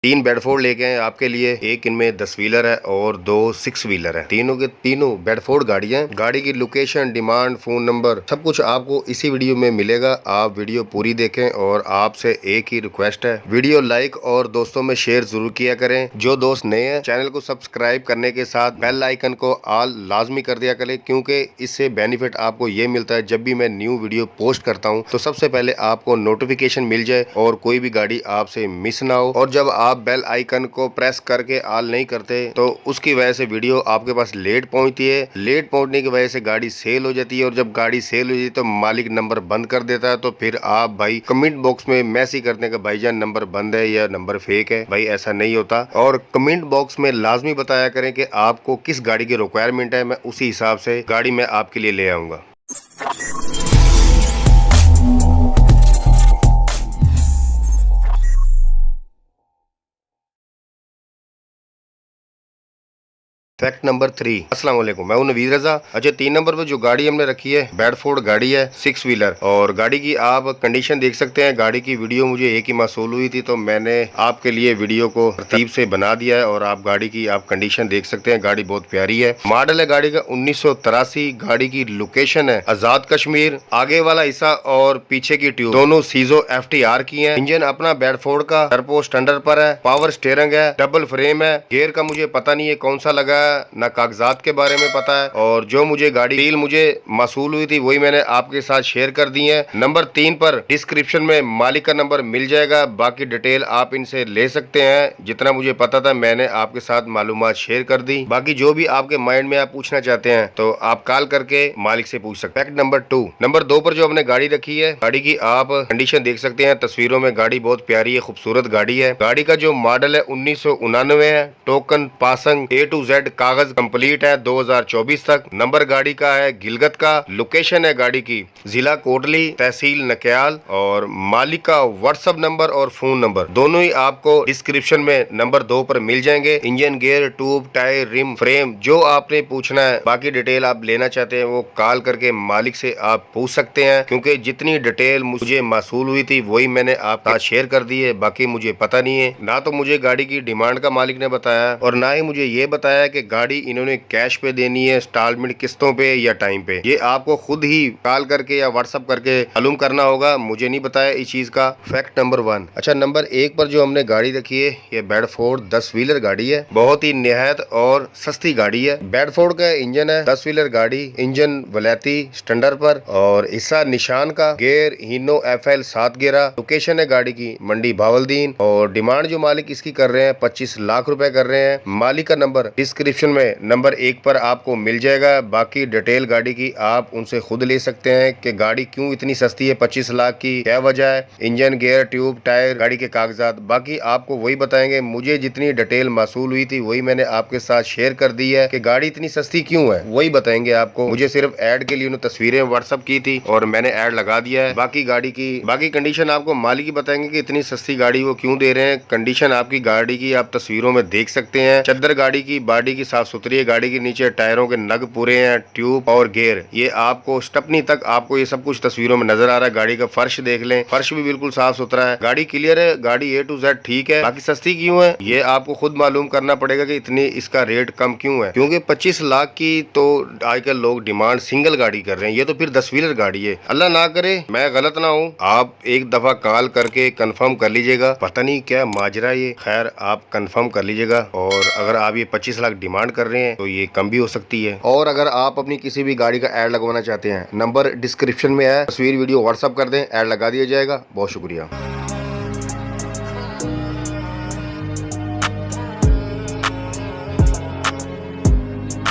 तीन बेडफोर्ड लेके आए आपके लिए। एक इनमें 10 व्हीलर है और 2 6 व्हीलर है। तीनों के तीनों बेडफोर्ड गाड़ियां। गाड़ी की लोकेशन, डिमांड, फोन नंबर सब कुछ आपको इसी वीडियो में मिलेगा। आप वीडियो पूरी देखें और आपसे एक ही रिक्वेस्ट है, वीडियो लाइक और दोस्तों में शेयर जरूर किया करें। जो दोस्त नए हैं चैनल को सब्सक्राइब करने के साथ बेल आइकन को ऑल लाजमी कर दिया करें, क्योंकि इससे बेनिफिट आपको ये मिलता है जब भी मैं न्यू वीडियो पोस्ट करता हूँ तो सबसे पहले आपको नोटिफिकेशन मिल जाए और कोई भी गाड़ी आपसे मिस ना हो। और जब आप बेल आइकन को प्रेस करके ऑल नहीं करते तो उसकी वजह से वीडियो आपके पास लेट पहुंचती है। लेट पहुंचने की वजह से गाड़ी सेल हो जाती है और जब गाड़ी सेल हो जाती है तो मालिक नंबर बंद कर देता है। तो फिर आप भाई कमेंट बॉक्स में मैसेज करते हैं कि भाईजान नंबर बंद है या नंबर फेक है। भाई ऐसा नहीं होता। और कमेंट बॉक्स में लाजमी बताया करें कि आपको किस गाड़ी की रिक्वायरमेंट है, मैं उसी हिसाब से गाड़ी मैं आपके लिए ले आऊंगा। Fact number 3। अस्सलाम वालेकुम, मैं हूं नवीद रजा। अच्छा, 3 नंबर पर जो गाड़ी हमने रखी है बेडफोर्ड गाड़ी है, 6 व्हीलर। और गाड़ी की आप कंडीशन देख सकते हैं। गाड़ी की वीडियो मुझे एक ही मौसूल हुई थी तो मैंने आपके लिए वीडियो को तरतीब से बना दिया है और आप गाड़ी की आप कंडीशन देख सकते हैं। गाड़ी बहुत प्यारी है। मॉडल है गाड़ी का 1983। गाड़ी की लोकेशन है आजाद कश्मीर। आगे वाला हिस्सा और पीछे की ट्यूब दोनों सीजो FTR की है। इंजन अपना बेडफोर्ड का टर्बो स्टैंडर्ड पर है। पावर स्टीयरिंग है, डबल फ्रेम है। गियर का मुझे पता नहीं है कौन सा लगा है, ना कागजात के बारे में पता है। और जो मुझे गाड़ी डील मुझे मसूल हुई थी वही मैंने आपके साथ शेयर कर दी है। नंबर 3 पर डिस्क्रिप्शन में मालिक का नंबर मिल जाएगा। बाकी डिटेल आप इनसे ले सकते हैं। जितना मुझे पता था मैंने आपके साथ मालूमात शेयर कर दी। बाकी जो भी आपके माइंड में आप पूछना चाहते हैं तो आप कॉल करके मालिक से पूछ सकते हैं। Fact number 2। नंबर 2 पर जो हमने गाड़ी रखी है, गाड़ी की आप कंडीशन देख सकते हैं तस्वीरों में। गाड़ी बहुत प्यारी है, खूबसूरत गाड़ी है। गाड़ी का जो मॉडल है 1999 है। Token Pasang A to Z कागज कंप्लीट है 2024 तक। नंबर गाड़ी का है गिलगत का। लोकेशन है गाड़ी की जिला कोटली, तहसील नक्याल। और मालिक का व्हाट्सएप नंबर और फोन नंबर दोनों ही आपको डिस्क्रिप्शन में नंबर 2 पर मिल जाएंगे। Engine, gear, tube, tyre, rim, frame जो आपने पूछना है, बाकी डिटेल आप लेना चाहते हैं वो कॉल करके मालिक से आप पूछ सकते हैं। क्योंकि जितनी डिटेल मुझे मसूल हुई थी वही मैंने आपके साथ शेयर कर दी है। बाकी मुझे पता नहीं है, ना तो मुझे गाड़ी की डिमांड का मालिक ने बताया और ना ही मुझे ये बताया कि गाड़ी इन्होंने कैश पे देनी है, इंस्टॉलमेंट किस्तों पे या टाइम पे। ये आपको खुद ही कॉल करके या व्हाट्सएप करके मालूम करना होगा। मुझे नहीं बताया इस चीज का। Fact number 1। अच्छा, नंबर 1 पर जो हमने गाड़ी रखी है ये बेडफोर्ड 10 व्हीलर गाड़ी है। बहुत ही निहायत और सस्ती गाड़ी है। बेडफोर्ड का इंजन है, 10 व्हीलर गाड़ी, इंजन वलैती स्टैंडर्ड पर और हिस्सा निशान का, गियर हीनो FL 7 गियरा। लोकेशन है गाड़ी की मंडी भावलदीन। और डिमांड जो मालिक इसकी कर रहे हैं 25 लाख रुपए कर रहे हैं। मालिक का नंबर डिस्क्रिप्शन में नंबर 1 पर आपको मिल जाएगा। बाकी डिटेल गाड़ी की आप उनसे खुद ले सकते हैं कि गाड़ी क्यों इतनी सस्ती है 25 लाख की, क्या वजह है। इंजन, गियर, ट्यूब, टायर, गाड़ी के कागजात बाकी आपको वही बताएंगे। मुझे जितनी डिटेल मसूल हुई थी वही मैंने आपके साथ शेयर कर दी है कि गाड़ी इतनी सस्ती क्यों है वही बताएंगे आपको। मुझे सिर्फ ऐड के लिए उन्होंने तस्वीरें व्हाट्सअप की थी और मैंने ऐड लगा दिया है। बाकी गाड़ी की बाकी कंडीशन आपको मालिक ही बताएंगे कि इतनी सस्ती गाड़ी वो क्यों दे रहे हैं। कंडीशन आपकी गाड़ी की आप तस्वीरों में देख सकते हैं। चद्दर गाड़ी की, बॉडी की साफ सुथरी है। गाड़ी के नीचे टायरों के नग पूरे हैं। ट्यूब और गियर ये आपको स्टपनी तक आपको ये सब कुछ तस्वीरों में नजर आ रहा है। गाड़ी का फर्श देख लें, फर्श भी बिल्कुल साफ सुथरा है। गाड़ी क्लियर है, गाड़ी A to Z ठीक है। बाकी सस्ती क्यों है ये आपको खुद मालूम करना पड़ेगा कि इतनी इसका रेट कम क्यों है। क्योंकि 25 लाख की तो आजकल लोग डिमांड सिंगल गाड़ी कर रहे हैं। ये तो फिर 10 व्हीलर गाड़ी है। अल्लाह ना करे मैं गलत ना हूँ, आप एक दफा कॉल करके कंफर्म कर लीजिएगा। पता नहीं क्या माजरा ये, खैर आप कंफर्म कर लीजिएगा। और अगर आप ये 25 लाख डिमांड कर रहे हैं तो ये कम भी हो सकती है। और अगर आप अपनी किसी भी गाड़ी का ऐड लगवाना चाहते हैं, नंबर डिस्क्रिप्शन में है, तस्वीर वीडियो व्हाट्सअप कर दें, ऐड लगा दिया जाएगा। बहुत शुक्रिया।